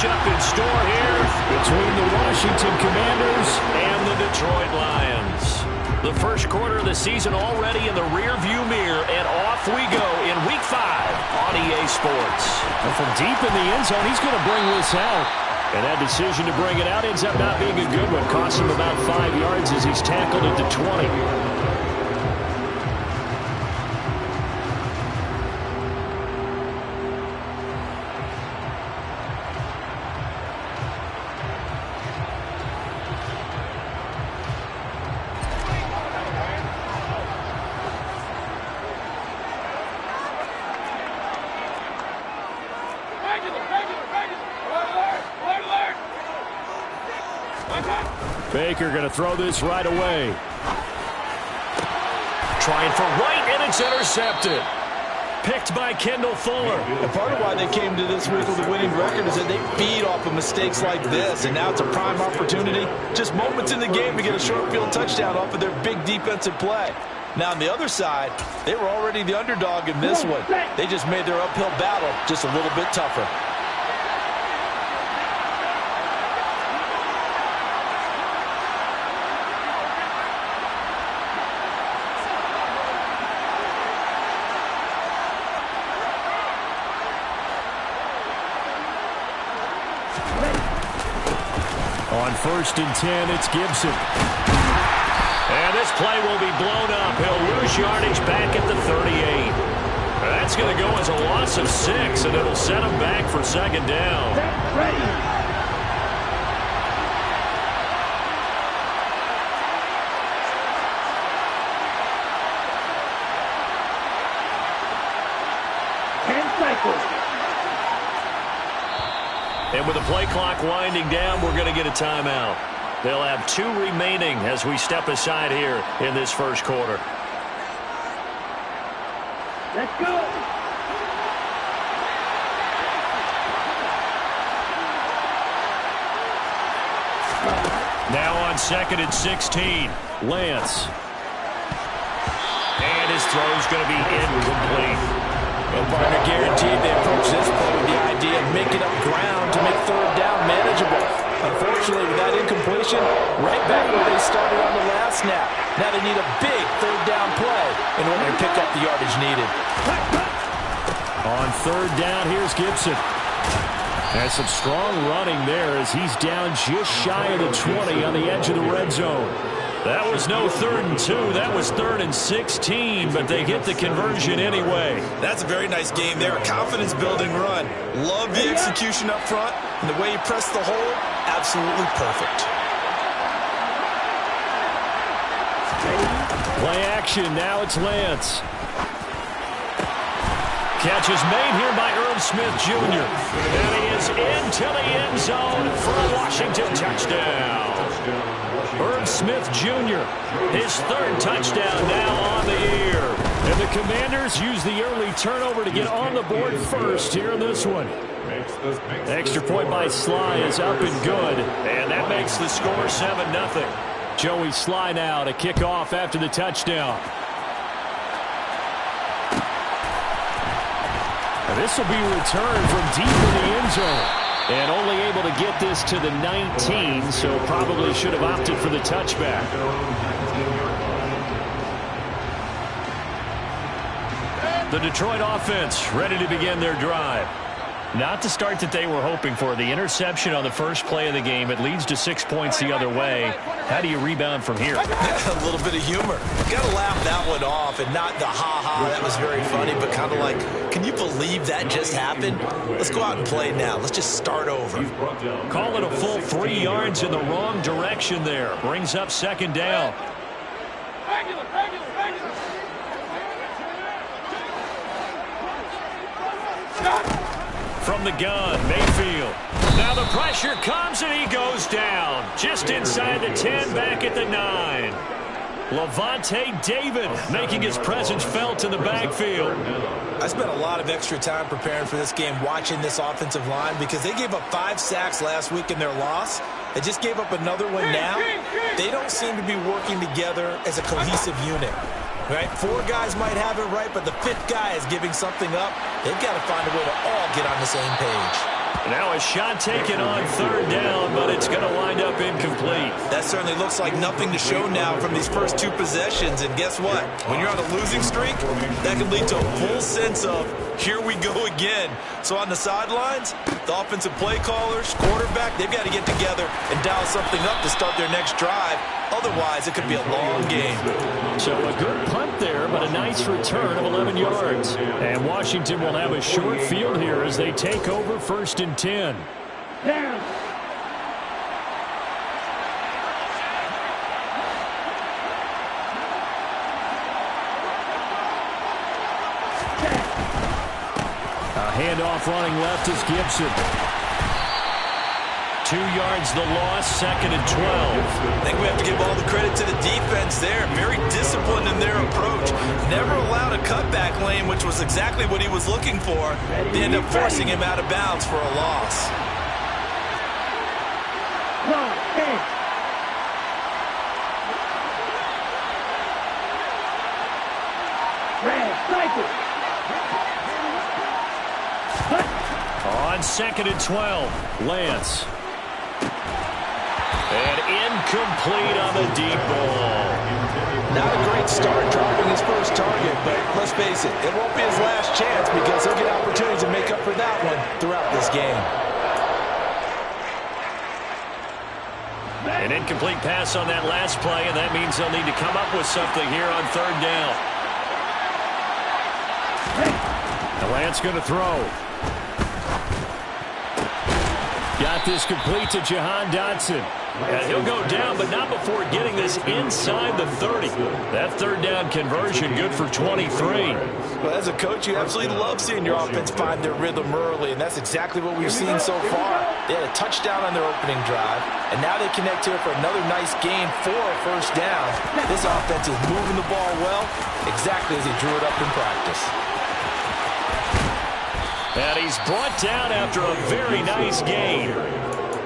matchup in store here between the Washington Commanders and the Detroit Lions. The first quarter of the season already in the rearview mirror, and off we go in Week 5 on EA Sports. And from deep in the end zone, he's going to bring this out. And that decision to bring it out ends up not being a good one. Costs him about 5 yards as he's tackled at the 20. Baker going to throw this right away. Trying for White, and it's intercepted. Picked by Kendall Fuller. And part of why they came to this week with a winning record is that they feed off of mistakes like this, and now it's a prime opportunity. Just moments in the game to get a short field touchdown off of their big defensive play. Now on the other side, they were already the underdog in this one. They just made their uphill battle just a little bit tougher. On 1st and 10, it's Gibson. And this play will be blown up. He'll lose yardage back at the 38. That's going to go as a loss of 6, and it'll set him back for 2nd down. And with the play clock winding down, we're going to get a timeout. They'll have 2 remaining as we step aside here in this first quarter. Let's go. Now on 2nd and 16, Lance. And his throw's going to be incomplete. Well, partner, guaranteed they approach this play with the idea of making up ground to make 3rd down manageable. Unfortunately, with that incompletion, right back where they started on the last snap. Now they need a big 3rd down play in order to pick up the yardage needed. On 3rd down, here's Gibson. Has some strong running there as he's down just shy of the 20 on the edge of the red zone. That was no 3rd and 2. That was 3rd and 16, but they get the conversion anyway. That's a very nice game there. A confidence-building run. Love the execution up front, and the way he pressed the hole, absolutely perfect. Play action. Now it's Lance. Catch is made here by Irv Smith Jr. And he is into the end zone for a Washington touchdown. Irv Smith Jr., his 3rd touchdown now on the year. And the Commanders use the early turnover to get on the board first here in this one. Extra point by Sly is up and good. And that makes the score 7-0. Joey Sly now to kick off after the touchdown. And this will be returned from deep in the end zone. And only able to get this to the 19, so probably should have opted for the touchback. The Detroit offense ready to begin their drive. Not the start that they were hoping for. The interception on the first play of the game. It leads to 6 points the other way. How do you rebound from here? A little bit of humor. Got to laugh that one off, and not the ha-ha, that was very funny, but kind of like, can you believe that just happened? Let's go out and play now. Let's just start over. Call it a full 3 yards in the wrong direction there. Brings up 2nd down. From the gun, Mayfield. Now the pressure comes and he goes down. Just inside the 10, back at the 9. Lavonte David making his presence felt in the backfield. I spent a lot of extra time preparing for this game, watching this offensive line, because they gave up 5 sacks last week in their loss. They just gave up another one now. They don't seem to be working together as a cohesive unit. Right? 4 guys might have it right, but the 5th guy is giving something up. They've got to find a way to all get on the same page. Now a shot taken on third down, but it's going to wind up incomplete. That certainly looks like nothing to show now from these first two possessions. And guess what? When you're on a losing streak, that can lead to a full sense of, here we go again. So on the sidelines, the offensive play callers, quarterback, they've got to get together and dial something up to start their next drive. Otherwise, it could be a long game. So a good punt there, but a nice return of 11 yards. And Washington will have a short field here as they take over 1st and 10. A handoff running left is Gibson. 2 yards the loss, 2nd and 12. I think we have to give all the credit to the defense there. Very disciplined in their approach. Never allowed a cutback lane, which was exactly what he was looking for. They end up forcing him out of bounds for a loss. On 2nd and 12, Lance. And incomplete on the deep ball. Not a great start dropping his first target, but let's face it, it won't be his last chance because he'll get opportunities to make up for that one throughout this game. An incomplete pass on that last play, and that means they'll need to come up with something here on third down. And Lance going to throw. Got this complete to Jahan Dotson. And he'll go down, but not before getting this inside the 30. That third down conversion good for 23. Well, as a coach, you absolutely love seeing your offense find their rhythm early, and that's exactly what we've seen so far. They had a touchdown on their opening drive, and now they connect here for another nice gain for a first down. This offense is moving the ball well, exactly as he drew it up in practice. And he's brought down after a very nice gain.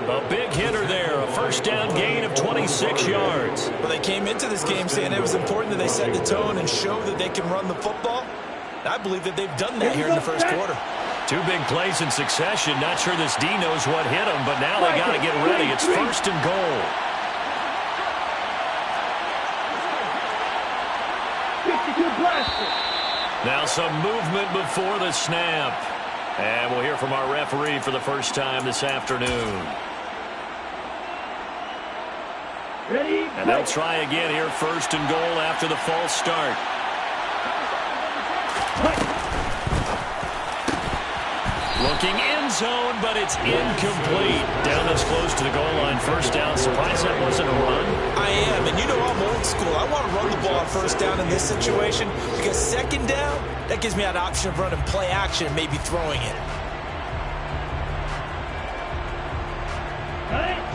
A big hitter there, a first down gain of 26 yards. Well, they came into this game saying it was important that they set the tone and show that they can run the football. I believe that they've done that here in the first quarter. 2 big plays in succession. Not sure this D knows what hit him, but now they got to get ready. It's 1st and goal. Now some movement before the snap. And we'll hear from our referee for the first time this afternoon. And they'll try again here, 1st and goal after the false start. Looking end zone, but it's incomplete. Down this close to the goal line, first down. Surprised that wasn't a run. I am, and you know I'm old school. I want to run the ball on first down in this situation because second down, that gives me an option of running play action and maybe throwing it.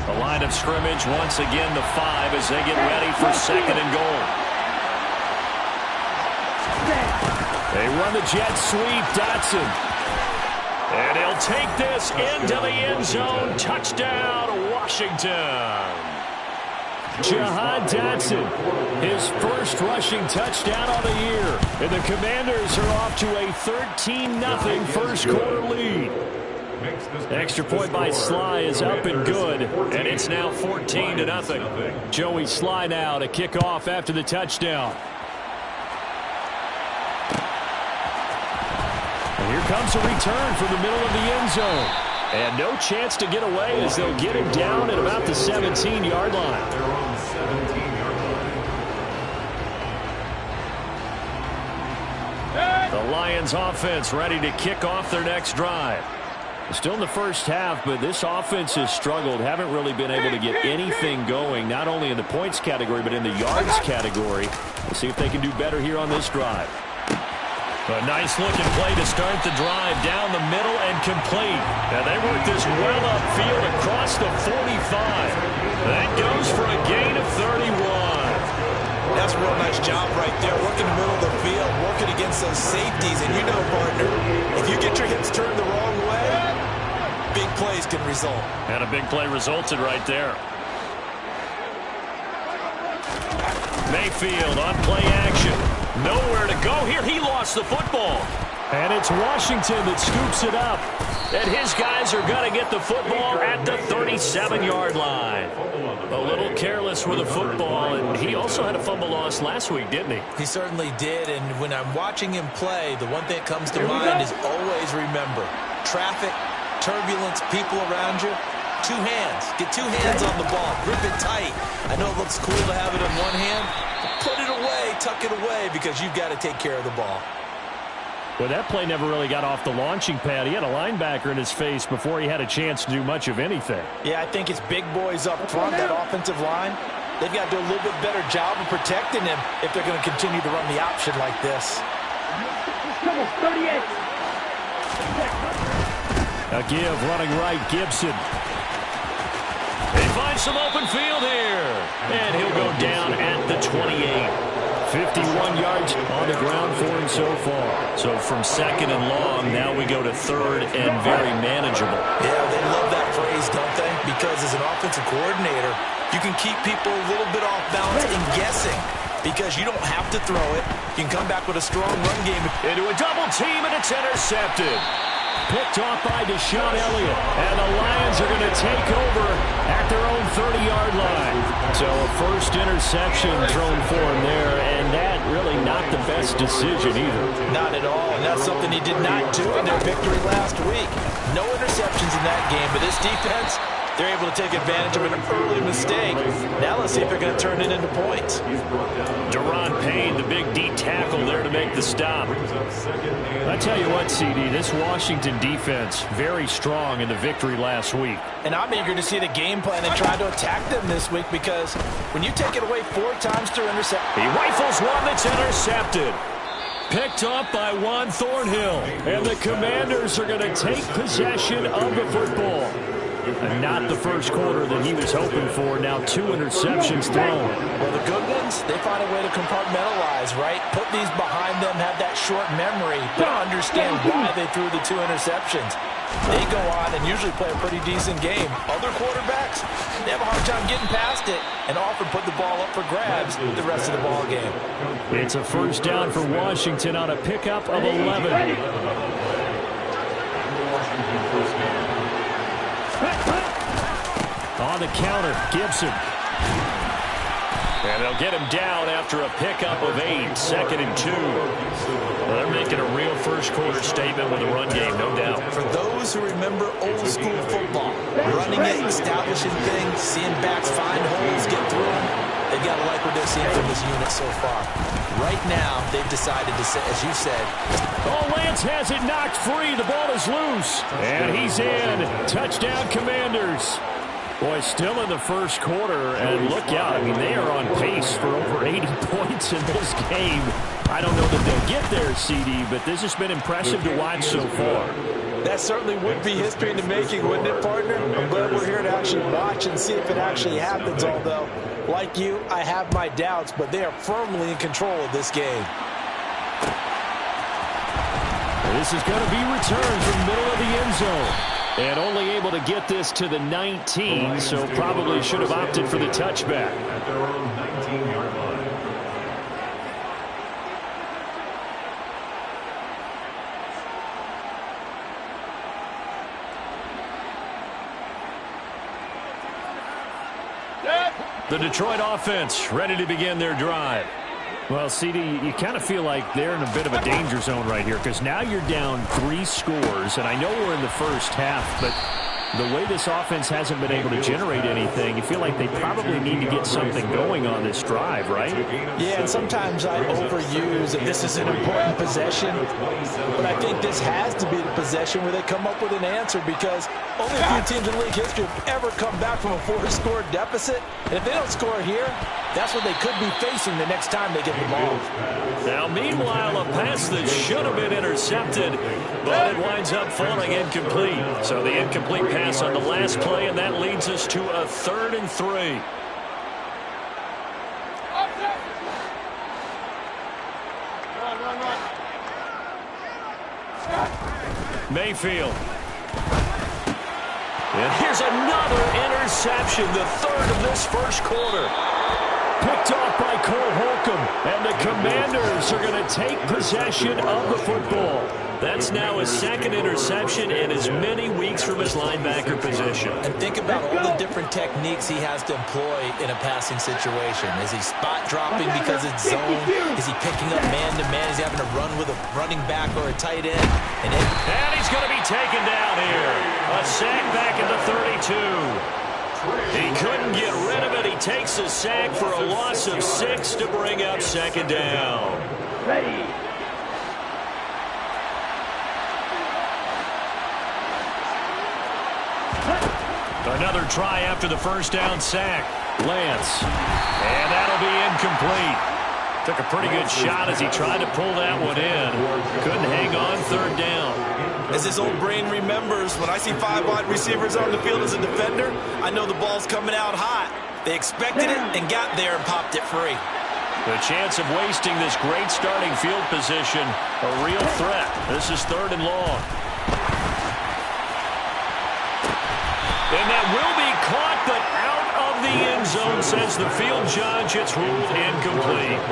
The line of scrimmage once again the 5 as they get ready for 2nd and goal. They run the jet sweep, Dotson. And he'll take this into the end zone. Touchdown, Washington. Jahan Dotson, his first rushing touchdown on the year. And the Commanders are off to a 13-0 first quarter lead. Extra point by Sly is up and good, and it's now 14-0. Joey Sly now to kick off after the touchdown. And here comes a return from the middle of the end zone. And no chance to get away as they'll get him down at about the 17-yard line. The Lions offense ready to kick off their next drive. Still in the first half, but this offense has struggled. Haven't really been able to get anything going, not only in the points category, but in the yards category. We'll see if they can do better here on this drive. A nice-looking play to start the drive down the middle and complete. And they work this well upfield across the 45. That goes for a gain of 31. That's a real nice job right there, working the middle of the field, working against those safeties. And you know, partner, if you get your hips turned the wrong way, big plays can result. And a big play resulted right there. Mayfield on play action. Nowhere to go here. He lost the football. And it's Washington that scoops it up. And his guys are going to get the football at the 37-yard line. A little careless with the football, and he also had a fumble loss last week, didn't he? He certainly did, and when I'm watching him play, the one thing that comes to mind is always remember, traffic, turbulence, people around you, two hands. Get two hands on the ball. Grip it tight. I know it looks cool to have it in one hand. Put it away, tuck it away, because you've got to take care of the ball. Well, that play never really got off the launching pad. He had a linebacker in his face before he had a chance to do much of anything. Yeah, I think it's big boys up front, that offensive line. They've got to do a little bit better job of protecting him if they're going to continue to run the option like this. A give, running right, Gibson. He finds some open field here. And he'll go down at the 28. 51 yards on the ground for him so far. So from second and long, now we go to third and very manageable. Yeah, they love that phrase, don't they? Because as an offensive coordinator, you can keep people a little bit off balance and guessing because you don't have to throw it. You can come back with a strong run game. Into a double team, and it's intercepted. Picked off by Deshaun Elliott. And the Lions are going to take over at their own 30-yard line. So a first interception thrown for him there, and that really not the best decision either. Not at all, and that's something he did not do in their victory last week. No interceptions in that game, but this defense, they're able to take advantage of an early mistake. Now let's see if they're going to turn it into points. Daron Payne, the big D tackle there to make the stop. I tell you what, CD, this Washington defense, very strong in the victory last week. And I'm eager to see the game plan and try to attack them this week because when you take it away 4 times through intercept. He rifles one that's intercepted. Picked up by Juan Thornhill. And the Commanders are going to take possession of the football. And not the first quarter that he was hoping for. Now 2 interceptions thrown. Well, the good ones, they find a way to compartmentalize, right? Put these behind them, have that short memory, but understand why they threw the 2 interceptions. They go on and usually play a pretty decent game. Other quarterbacks, they have a hard time getting past it and often put the ball up for grabs the rest of the ball game. It's a first down for Washington on a pickup of 11. On the counter, Gibson. And they'll get him down after a pickup of 8, second and 2. Well, they're making a real first quarter statement with a run game, no doubt. For those who remember old school football, running it, establishing things, seeing backs find holes, get through them, they've got to like what they're seeing from this unit so far. Right now, they've decided to say, as you said. Oh, Lance has it knocked free. The ball is loose. And he's in. Touchdown, Commanders. Boy, still in the first quarter, and look out. I mean, they are on pace for over 80 points in this game. I don't know that they'll get there, CD, but this has been impressive to watch so far. That certainly would be history in the making, wouldn't it, partner? I'm glad we're here to actually watch and see if it actually happens, although, like you, I have my doubts, but they are firmly in control of this game. This is going to be returned from the middle of the end zone. And only able to get this to the 19, so probably should have opted for the touchback. At their own 19-yard line. The Detroit offense ready to begin their drive. Well, CD, you kind of feel like they're in a bit of a danger zone right here because now you're down 3 scores, and I know we're in the first half, but the way this offense hasn't been able to generate anything, you feel like they probably need to get something going on this drive, right? Yeah, and sometimes I overuse that this is an important possession, but I think this has to be the possession where they come up with an answer because only a few teams in league history have ever come back from a 4-score deficit, and if they don't score here, that's what they could be facing the next time they get the ball. Now, meanwhile, a pass that should have been intercepted, but it winds up falling incomplete. So the incomplete pass on the last play, and that leads us to a 3rd and 3. Mayfield. And here's another interception, the 3rd of this first quarter. Picked off by Cole Holcomb, and the Commanders are going to take possession of the football. That's now his second interception in as many weeks from his linebacker position. And think about all the different techniques he has to employ in a passing situation. Is he spot dropping because it's zone? Is he picking up man-to-man? Is he having to run with a running back or a tight end? And he's going to be taken down here. A sack back at the 32. He couldn't get rid of it. He takes a sack for a loss of 6 to bring up second down. Ready. Another try after the first down sack. Lance. And that'll be incomplete. Took a pretty good shot as he tried to pull that one in. Couldn't hang on third down. As his old brain remembers, when I see 5 wide receivers on the field as a defender, I know the ball's coming out hot. They expected it and got there and popped it free. The chance of wasting this great starting field position, a real threat. This is 3rd and long. And that will be caught, but out of the end zone, says the field judge. It's ruled incomplete.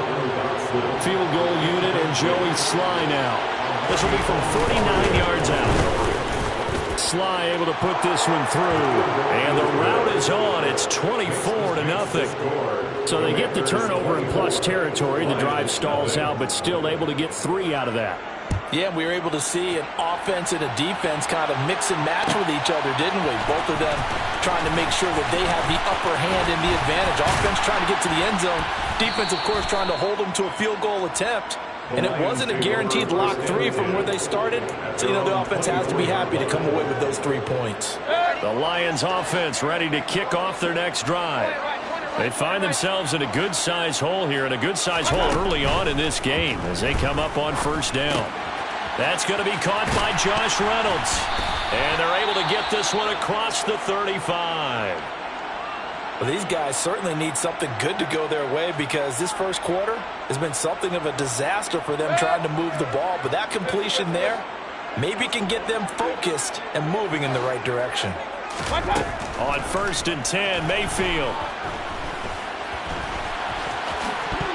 Field goal unit and Joey Sly now. This will be from 49 yards out. Sly able to put this one through. And the route is on. It's 24-0. So they get the turnover in plus territory. The drive stalls out, but still able to get 3 out of that. Yeah, we were able to see an offense and a defense kind of mix and match with each other, didn't we? Both of them trying to make sure that they have the upper hand and the advantage. Offense trying to get to the end zone. Defense, of course, trying to hold them to a field goal attempt. And it wasn't a guaranteed lock 3 from where they started. So, you know, the offense has to be happy to come away with those 3 points. The Lions offense ready to kick off their next drive. They find themselves in a good-sized hole here, and a good-sized hole early on in this game as they come up on first down. That's going to be caught by Josh Reynolds. And they're able to get this one across the 35. Well, these guys certainly need something good to go their way because this first quarter has been something of a disaster for them trying to move the ball. But that completion there maybe can get them focused and moving in the right direction. On 1st and 10, Mayfield.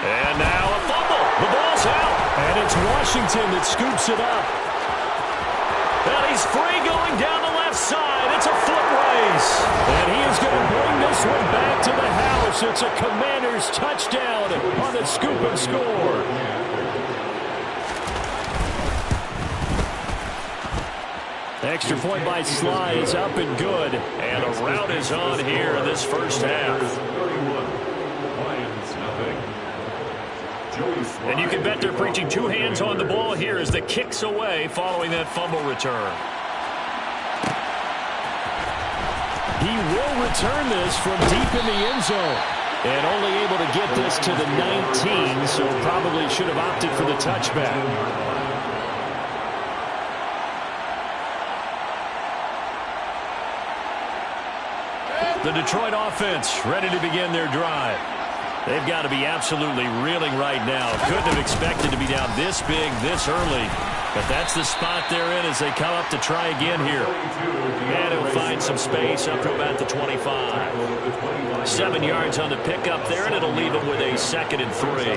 And now a fumble. The ball's out. And it's Washington that scoops it up. And he's free going down the left side. It's a foot race. And he is going to bring this one back to the house. It's a Commanders touchdown on the scoop and score. Extra point by Sly is up and good. And a route is on here in this first half. And you can bet they're preaching 2 hands on the ball here as the kick's away following that fumble return. He will return this from deep in the end zone. And only able to get this to the 19, so probably should have opted for the touchback. The Detroit offense ready to begin their drive. They've got to be absolutely reeling right now. Couldn't have expected to be down this big, this early. But that's the spot they're in as they come up to try again here. And he'll find some space up to about the 25. 7 yards on the pickup there, and it'll leave him with a 2nd and 3.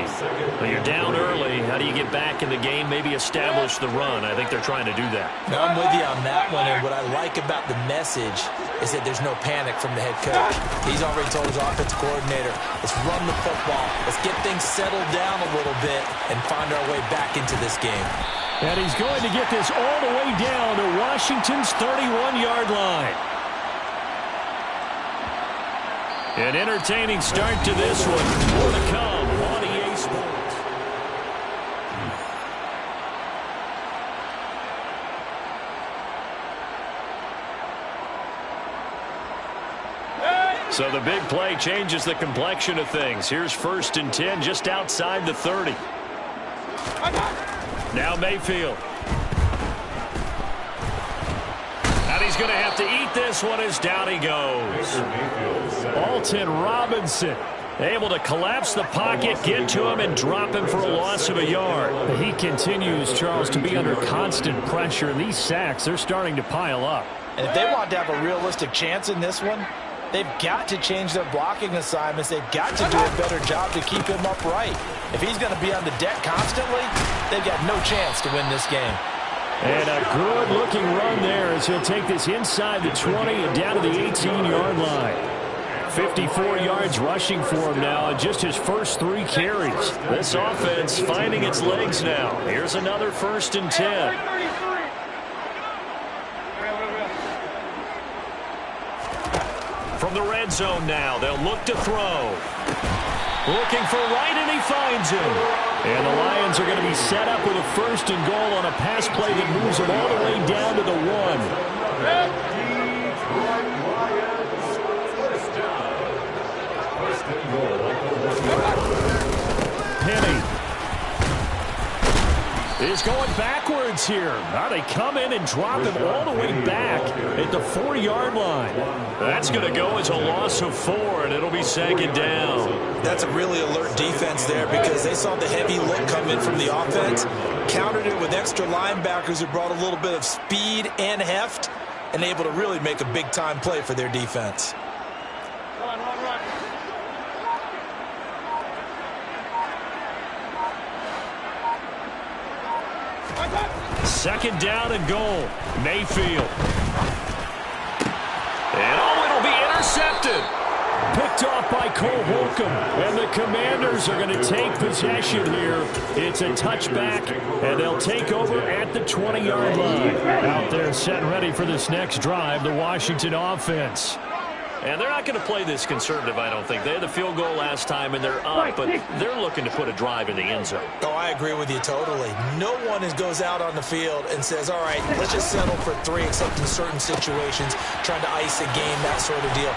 But you're down early. How do you get back in the game, maybe establish the run? I think they're trying to do that. No, I'm with you on that one, and what I like about the message is that there's no panic from the head coach. He's already told his offensive coordinator, let's run the football, let's get things settled down a little bit and find our way back into this game. And he's going to get this all the way down to Washington's 31-yard line. An entertaining start to this one. More to come on EA Sports. So the big play changes the complexion of things. Here's 1st and 10 just outside the 30. Now Mayfield. And he's going to have to eat this one as down he goes. Alton Robinson able to collapse the pocket, get to him, and drop him for a loss of a yard. He continues, Charles, to be under constant pressure. And these sacks, they're starting to pile up. And if they want to have a realistic chance in this one, they've got to change their blocking assignments. They've got to do a better job to keep him upright. If he's going to be on the deck constantly, they've got no chance to win this game. And a good-looking run there as he'll take this inside the 20 and down to the 18-yard line. 54 yards rushing for him now in just his first 3 carries. This offense finding its legs now. Here's another 1st and 10. From the red zone now, they'll look to throw. Looking for right, and he finds him. And the Lions are going to be set up with a 1st and goal on a pass play that moves them all the way down to the 1. Penny is going backwards here. Now they come in and drop him all the way back at the 4-yard line. That's going to go as a loss of 4, and it'll be 2nd down. That's a really alert defense there because they saw the heavy look come in from the offense, countered it with extra linebackers who brought a little bit of speed and heft, and able to really make a big-time play for their defense. Second down and goal. Mayfield. And it'll be intercepted. Picked off by Cole Holcomb. And the Commanders are going to take possession here. It's a touchback, and they'll take over at the 20-yard line. Out there set and ready for this next drive, the Washington offense. And they're not going to play this conservative, I don't think. They had the field goal last time, and they're up, but they're looking to put a drive in the end zone. Oh, I agree with you totally. No one goes out on the field and says, all right, let's just settle for 3, except in certain situations, trying to ice a game, that sort of deal.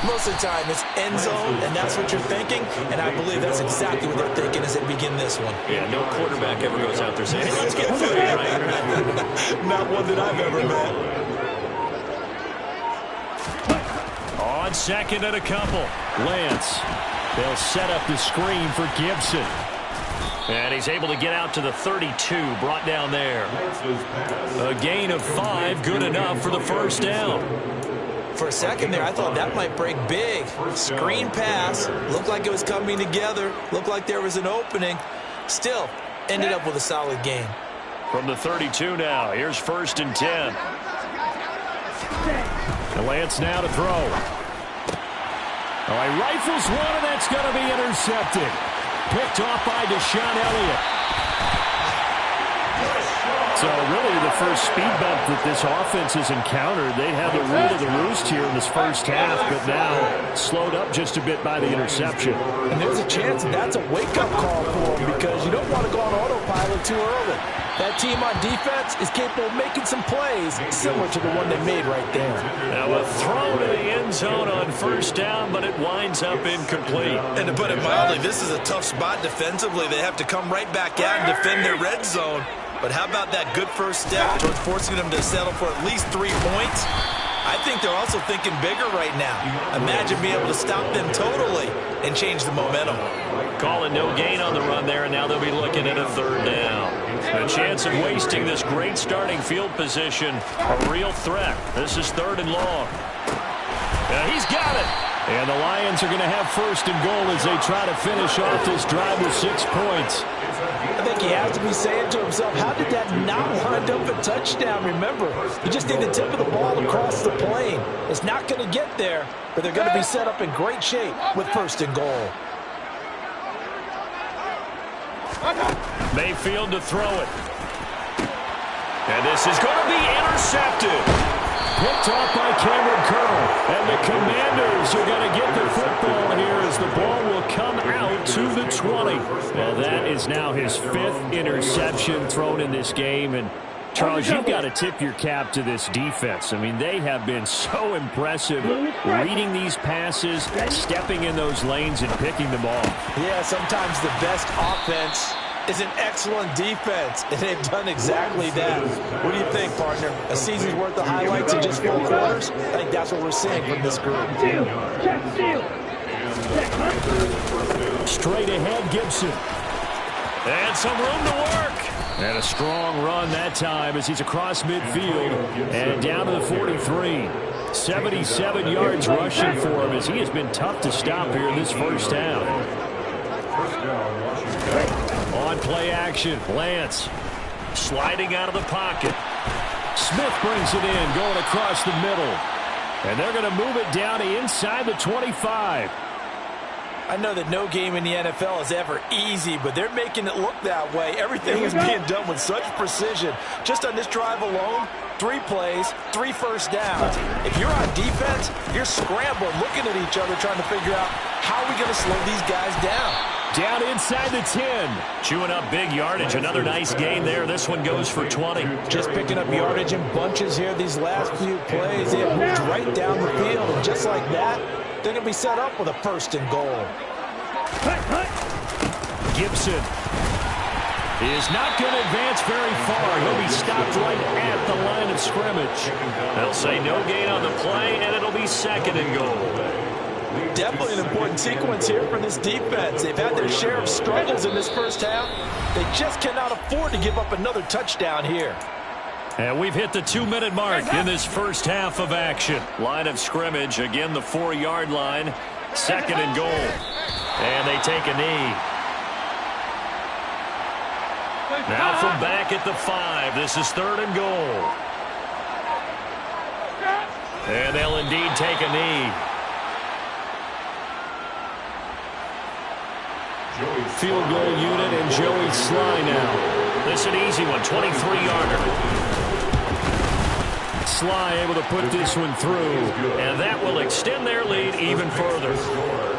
Most of the time, it's end zone, and that's what you're thinking, and I believe that's exactly what they're thinking as they begin this one. Yeah, no quarterback ever goes out there saying, hey, let's get food, right? Not one that I've ever met. On 2nd and a couple. Lance. They'll set up the screen for Gibson. And he's able to get out to the 32, brought down there. A gain of 5, good enough for the 1st down. For a second there, I thought that might break big. Screen pass, looked like it was coming together, looked like there was an opening. Still, ended up with a solid gain. From the 32 now, here's 1st and 10. And Lance now to throw. All right, rifles one, and that's going to be intercepted. Picked off by Deshaun Elliott. So really the first speed bump that this offense has encountered. They had the root of the roost here in this first half, but now slowed up just a bit by the interception. And there's a chance that that's a wake-up call for them because you don't want to go on autopilot too early. That team on defense is capable of making some plays similar to the one they made right there. Now a throw to the end zone on 1st down, but it winds up incomplete. And to put it mildly, this is a tough spot defensively. They have to come right back out and defend their red zone. But how about that good first step towards forcing them to settle for at least 3 points? I think they're also thinking bigger right now. Imagine being able to stop them totally and change the momentum. Calling no gain on the run there, and now they'll be looking at a 3rd down. The chance of wasting this great starting field position, a real threat. This is 3rd and long. He's got it. And the Lions are going to have 1st and goal as they try to finish off this drive with 6 points. I think he has to be saying to himself, how did that not wind up a touchdown? Remember, you just need the tip of the ball across the plane. It's not going to get there, but they're going to be set up in great shape with 1st and goal. Mayfield to throw it. And this is going to be intercepted. Picked off by Cameron Curl. And the Commanders are going to get the football here as the ball will come out to the 20. Well, that is now his 5th interception thrown in this game. And, Charles, you've got to tip your cap to this defense. I mean, they have been so impressive reading these passes, stepping in those lanes, and picking them off. Yeah, sometimes the best offense is an excellent defense, and they've done exactly that. What do you think, partner? A season's worth of highlights in just 4 quarters? I think that's what we're seeing from this group. Straight ahead, Gibson. And some room to work. And a strong run that time as he's across midfield and down to the 43. 77 yards rushing for him as he has been tough to stop here in this first half. On play action, Lance sliding out of the pocket. Smith brings it in, going across the middle. And they're going to move it down to inside the 25. I know that no game in the NFL is ever easy, but they're making it look that way. Everything is being done with such precision. Just on this drive alone, 3 plays, 3 first downs. If you're on defense, you're scrambling, looking at each other, trying to figure out how are we going to slow these guys down. Down inside the 10. Chewing up big yardage. Another nice gain there. This one goes for 20. Just picking up yardage in bunches here these last few plays. They have moved right down the field, and just like that, they're going to be set up with a 1st and goal. Gibson is not going to advance very far. He'll be stopped right at the line of scrimmage. They'll say no gain on the play, and it'll be 2nd and goal. Definitely an important sequence here for this defense. They've had their share of struggles in this first half. They just cannot afford to give up another touchdown here. And we've hit the 2-minute mark in this first half of action. Line of scrimmage, again the 4-yard line. 2nd and goal. And they take a knee. Now from back at the 5, this is 3rd and goal. And they'll indeed take a knee. Field goal unit and Joey Sly now. This is an easy one, 23-yarder. Sly able to put this one through. And that will extend their lead even further.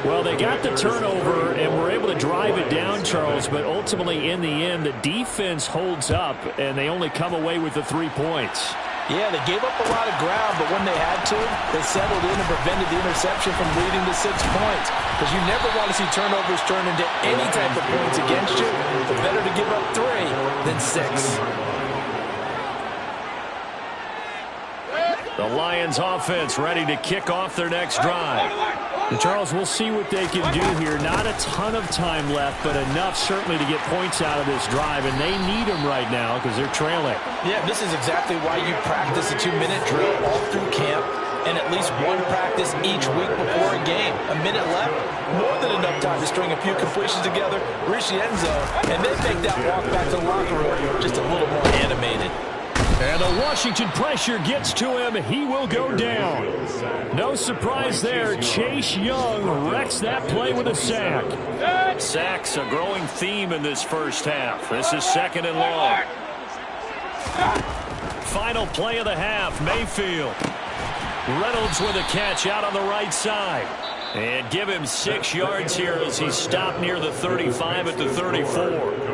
Well, they got the turnover and were able to drive it down, Charles, but ultimately in the end, the defense holds up, and they only come away with the 3 points. Yeah, they gave up a lot of ground, but when they had to, they settled in and prevented the interception from leading to 6 points. Because you never want to see turnovers turn into any type of points against you. But better to give up 3 than 6. The Lions offense ready to kick off their next drive. And Charles, we'll see what they can do here. Not a ton of time left, but enough certainly to get points out of this drive, and they need them right now because they're trailing. Yeah, this is exactly why you practice a 2-minute drill all through camp and at least one practice each week before a game. A minute left, more than enough time to string a few completions together, reach the end zone, and then make that walk back to the locker room just a little more animated. And the Washington pressure gets to him. He will go down. No surprise there. Chase Young wrecks that play with a sack. Sacks a growing theme in this first half. This is 2nd and long. Final play of the half, Mayfield. Reynolds with a catch out on the right side. And give him 6 yards here as he's stopped near the 35 at the 34.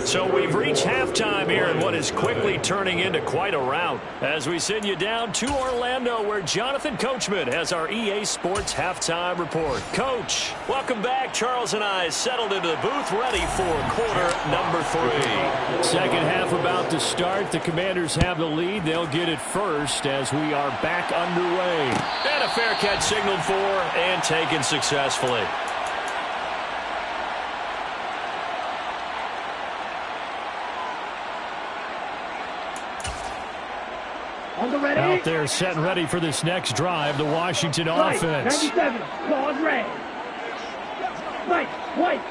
So we've reached halftime here in what is quickly turning into quite a rout as we send you down to Orlando where Jonathan Coachman has our EA Sports halftime report. Coach, welcome back. Charles and I settled into the booth ready for quarter number 3. Second half about to start. The Commanders have the lead. They'll get it first as we are back underway. And a fair catch signaled for and taken successfully. Out there set and ready for this next drive, the Washington offense. 97, claws red. Right, white.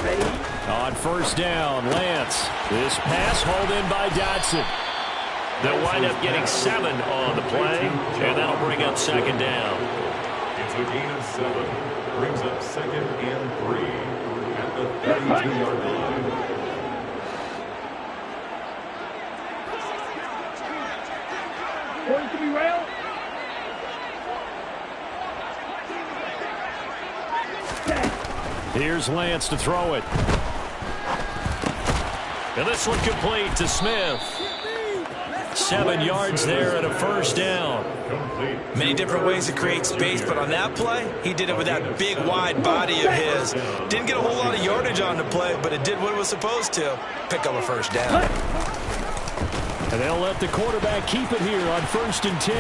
Ready. On first down, Lance. This pass hauled in by Dotson. They'll wind up getting 7 on the play, and that'll bring up 2nd down. It's a gain of 7. Brings up 2nd and 3 at the 32-yard line. Going to be rail. Here's Lance to throw it. And this one complete to Smith. 7 yards there and a first down. Many different ways to create space, but on that play, he did it with that big, wide body of his. Didn't get a whole lot of yardage on the play, but it did what it was supposed to. Pick up a first down. And they'll let the quarterback keep it here on 1st and 10.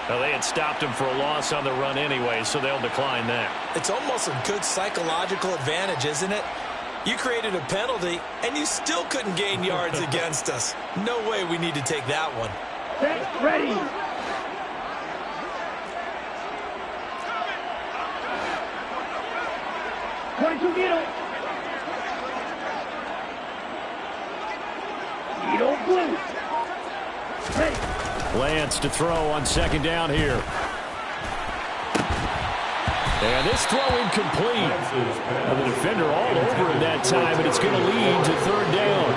Well, they had stopped him for a loss on the run anyway, so they'll decline that. It's almost a good psychological advantage, isn't it? You created a penalty, and you still couldn't gain yards against us. No way we need to take that one. Set, ready. Going to middle. Lance to throw on second down here. And this throw incomplete. Well, the defender all over him that time, and it's going to lead to third down.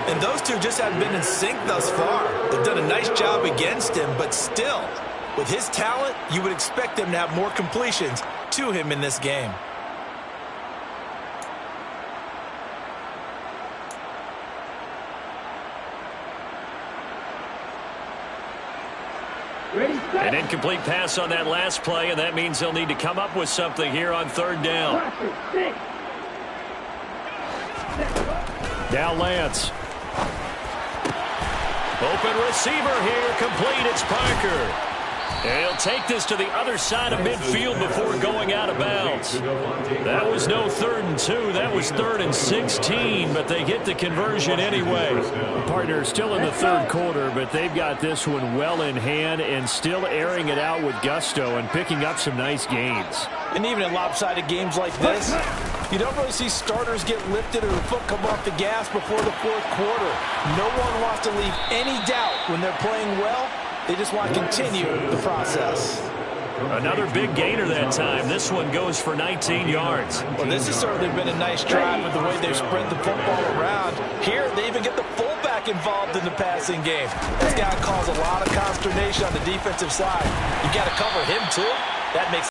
And those two just haven't been in sync thus far. They've done a nice job against him, but still, with his talent, you would expect him to have more completions to him in this game. An incomplete pass on that last play, and that means they'll need to come up with something here on third down. Now Lance. Open receiver here, complete. It's Parker. And he'll take this to the other side of midfield before going out of bounds. That was no 3rd and 2. That was 3rd and 16, but they get the conversion anyway. Partner still in the third quarter, but they've got this one well in hand and still airing it out with gusto and picking up some nice gains. And even in lopsided games like this, you don't really see starters get lifted or the foot come off the gas before the fourth quarter. No one wants to leave any doubt when they're playing well. They just want to continue the process. Another big gainer that time. This one goes for 19 yards. Well, this has certainly been a nice drive with the way they've spread the football around. Here, they even get the fullback involved in the passing game. That's got to cause a lot of consternation on the defensive side. You got to cover him, too. That makes